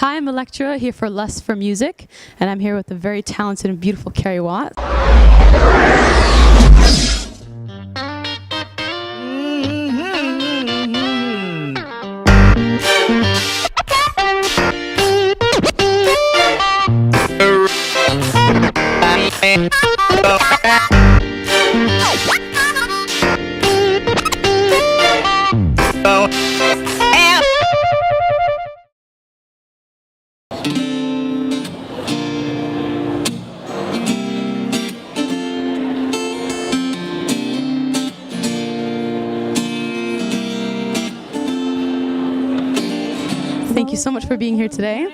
Hi, I'm Electra, here for Less for Music, and I'm here with the very talented and beautiful Kerri Watt. Thank you so much for being here today.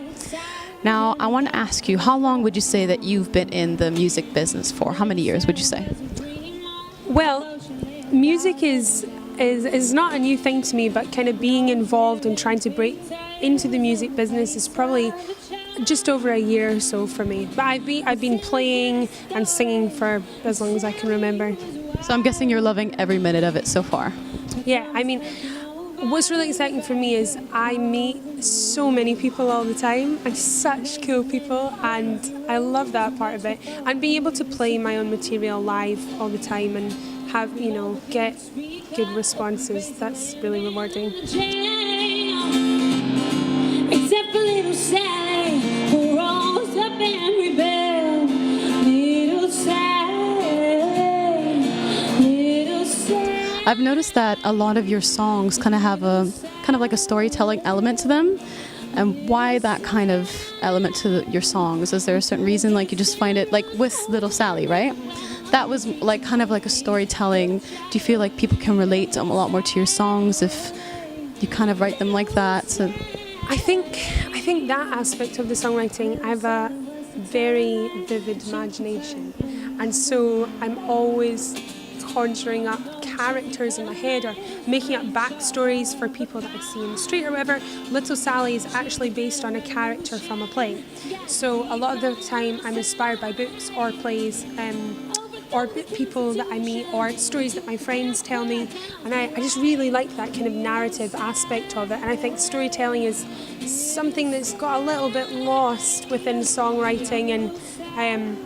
Now, I want to ask you, how long would you say that you've been in the music business for? How many years would you say? Well, music is not a new thing to me, but kind of being involved and trying to break into the music business is probably just over a year or so for me. But I've been playing and singing for as long as I can remember. So I'm guessing you're loving every minute of it so far. Yeah, I mean, what's really exciting for me is I meet so many people all the time and such cool people, and I love that part of it. And being able to play my own material live all the time and have, get good responses, that's really rewarding. Except for little Sally, who rose up and rebelled. Little Sally, little Sally. I've noticed that a lot of your songs kind of have a like a storytelling element to them. And why that kind of element to your songs? Is there a certain reason, like you just find it, like with Little Sally, right? That was like kind of like a storytelling. Do you feel like people can relate a lot more to your songs if you kind of write them like that? So I think that aspect of the songwriting, I have a very vivid imagination, and so I'm always conjuring up characters in my head or making up backstories for people that I see in the street or whatever. Little Sally is actually based on a character from a play, so a lot of the time I'm inspired by books or plays, or people that I meet, or stories that my friends tell me, and I just really like that kind of narrative aspect of it. And I think storytelling is something that's got a little bit lost within songwriting. And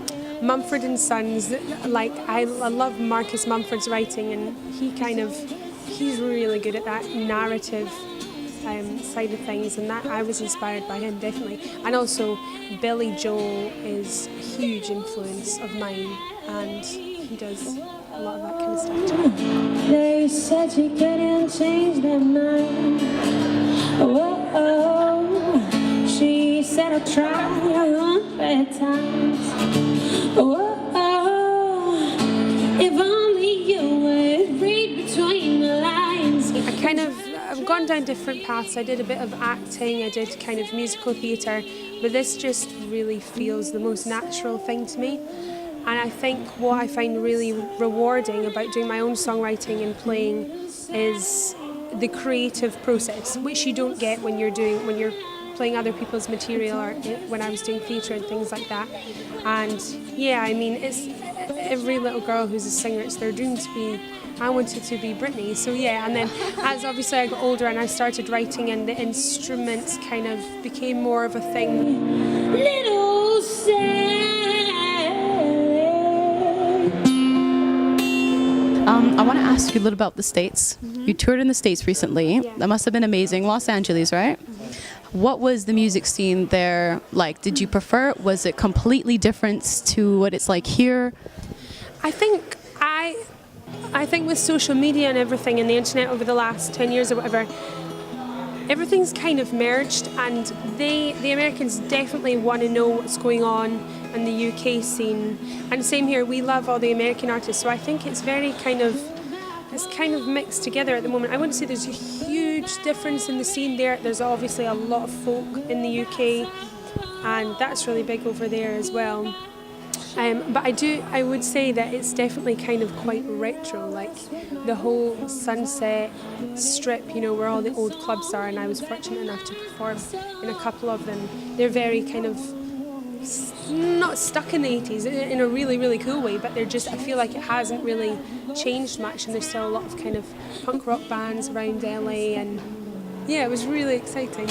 Mumford and Sons, like I love Marcus Mumford's writing, and he's really good at that narrative side of things, and that I was inspired by him, definitely. And also Billy Joel is a huge influence of mine, and he does a lot of that kind of stuff too. They said you couldn't change their mind. Oh, she said I'll try 100 times. Oh, if only you would read between the lines. I've gone down different paths. I did a bit of acting, I did kind of musical theatre, but this just really feels the most natural thing to me. And I think what I find really rewarding about doing my own songwriting and playing is the creative process, which you don't get when you're playing other people's material, or when I was doing theatre and things like that. And yeah, I mean, it's every little girl who's a singer, it's their dream to be. I wanted to be Britney, so yeah. And then as obviously I got older and I started writing, and the instruments kind of became more of a thing. Little Sally. I want to ask you a little about the States. Mm-hmm. You toured in the States recently. Yeah. That must have been amazing. Los Angeles, right? Mm-hmm. What was the music scene there like? Did you prefer it? Was it completely different to what it's like here? I think with social media and everything and the internet over the last 10 years or whatever, everything's kind of merged, and the Americans definitely want to know what's going on in the UK scene. And same here, we love all the American artists, so I think it's kind of mixed together at the moment. I wouldn't say there's a huge difference in the scene there. There's obviously a lot of folk in the UK, and that's really big over there as well. But I would say that it's definitely kind of quite retro, like the whole Sunset Strip, where all the old clubs are, and I was fortunate enough to perform in a couple of them. They're very kind of not stuck in the 80s in a really, really cool way, but I feel like it hasn't really changed much, and there's still a lot of kind of punk rock bands around LA, and yeah, it was really exciting.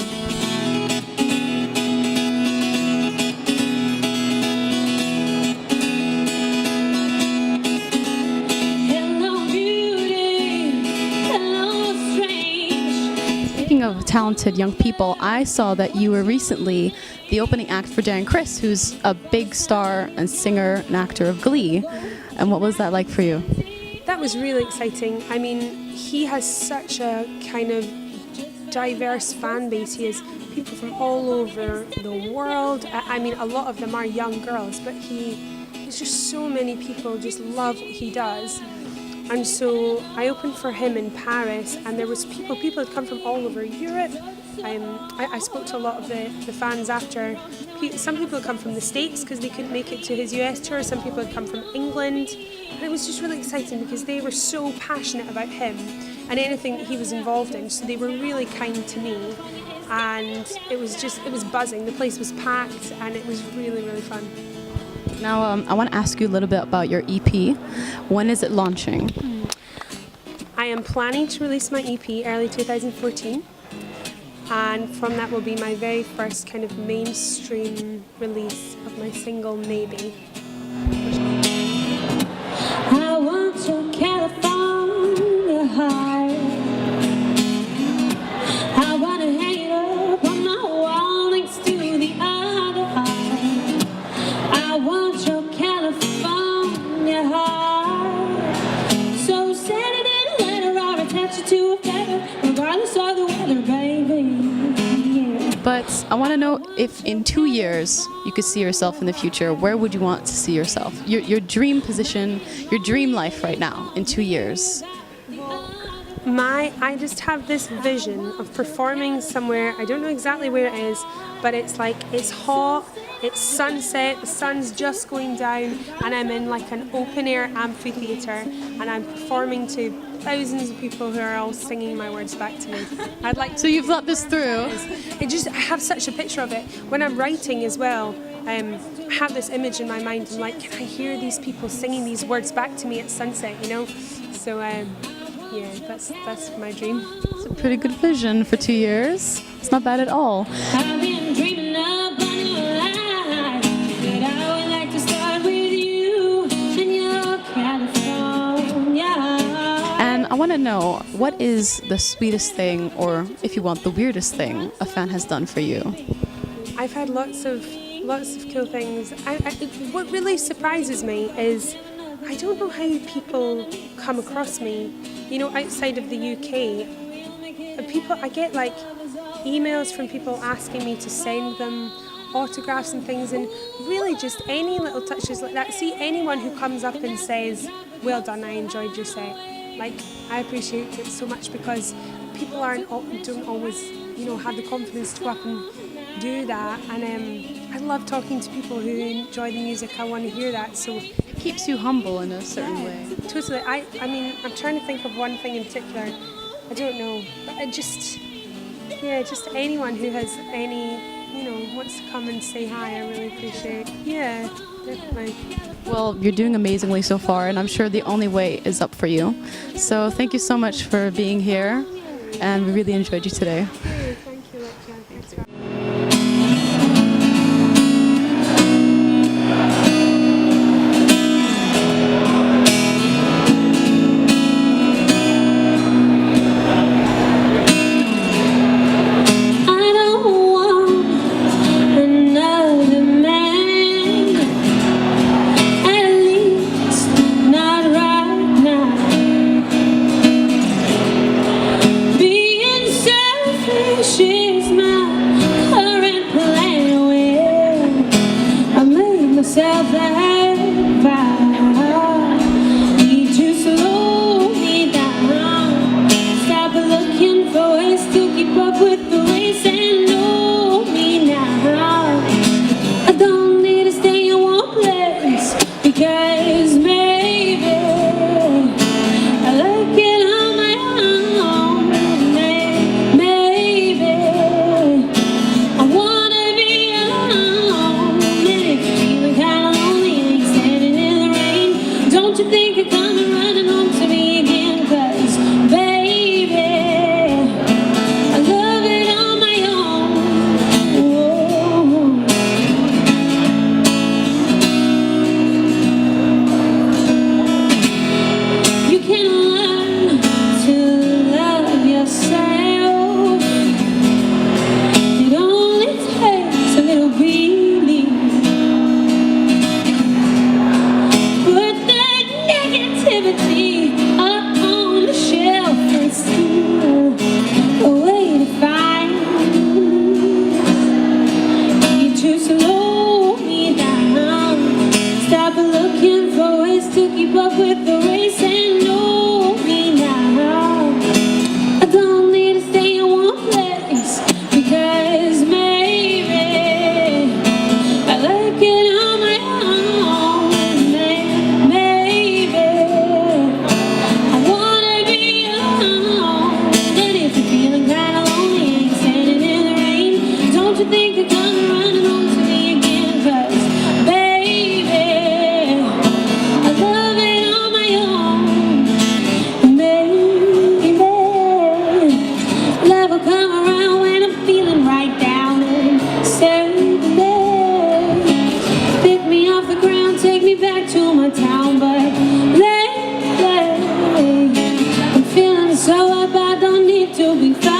talented young people. I saw that you were recently the opening act for Darren Criss, who's a big star and singer and actor of Glee. And what was that like for you? That was really exciting. I mean, he has such a kind of diverse fan base. He has people from all over the world. I mean, a lot of them are young girls, but there's just so many people just love what he does. And so I opened for him in Paris, and there was people had come from all over Europe. I spoke to a lot of the fans after. Some people had come from the States because they couldn't make it to his US tour. Some people had come from England. And it was just really exciting because they were so passionate about him and anything that he was involved in. So they were really kind to me. And it was buzzing. The place was packed, and it was really, really fun. Now, I want to ask you a little bit about your EP. When is it launching? I am planning to release my EP early 2014, and from that will be my very first kind of mainstream release of my single, Maybe. I want your California high. I want to hang it up on the wall next to the other high. I want your California high. So send it in a letter or attach it to a feather, regardless of the weather, baby. Yeah. But I want to know if in 2 years you could see yourself in the future, where would you want to see yourself? Your dream position, your dream life right now in 2 years. I just have this vision of performing somewhere. I don't know exactly where it is, but it's like, it's hot, it's sunset, the sun's just going down, and I'm in like an open air amphitheatre, and I'm performing to thousands of people who are all singing my words back to me. I'd like to. So you've thought this through? I have such a picture of it. When I'm writing as well, I have this image in my mind. I'm like, can I hear these people singing these words back to me at sunset, you know? So, yeah, that's my dream. It's a pretty good vision for 2 years. It's not bad at all. I've been dreaming up on your life, that I would like to start with you in your California. And I want to know, what is the sweetest thing, or if you want, the weirdest thing a fan has done for you? I've had lots of cool things. What really surprises me is I don't know how people come across me. You know, outside of the UK, I get like emails from people asking me to send them autographs and things, and really just any little touches like that. See, anyone who comes up and says, "Well done, I enjoyed your set," like, I appreciate it so much, because people don't always, you know, have the confidence to go up and do that. And I love talking to people who enjoy the music. I want to hear that. So It keeps you humble in a certain way. totally. I mean, I'm trying to think of one thing in particular. I don't know, but just anyone who has any, you know, wants to come and say hi, I really appreciate. Yeah, definitely. Well, you're doing amazingly so far, and I'm sure the only way is up for you. So thank you so much for being here, and we really enjoyed you today. Hey, thank you, Electra. Thanks for Save the day. Pick me off the ground, take me back to my town, but lately I'm feeling so up, I don't need to be found.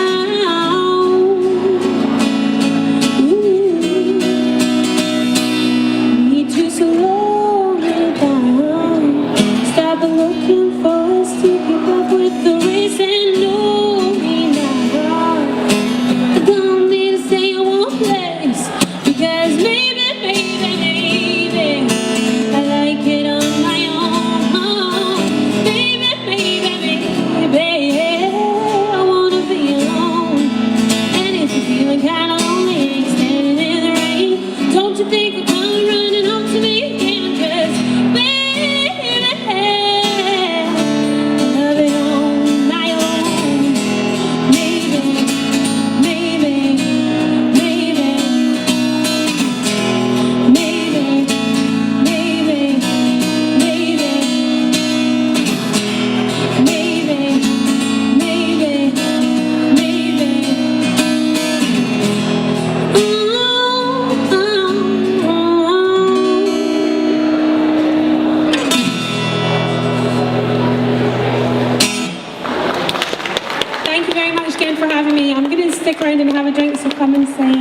Need to slow me down. Stop looking for us to keep up with the race and know me now. I don't need to say I won't place, because maybe I like it on my own. Baby, I wanna be alone. And if you're feeling kinda lonely, standing in the rain, don't you think you're coming running home to me again? 'Cause baby, I love it on my own. Maybe, maybe, maybe, maybe, maybe, maybe, maybe. Thank you very much again for having me. I'm going to stick around and have a drink, so come and say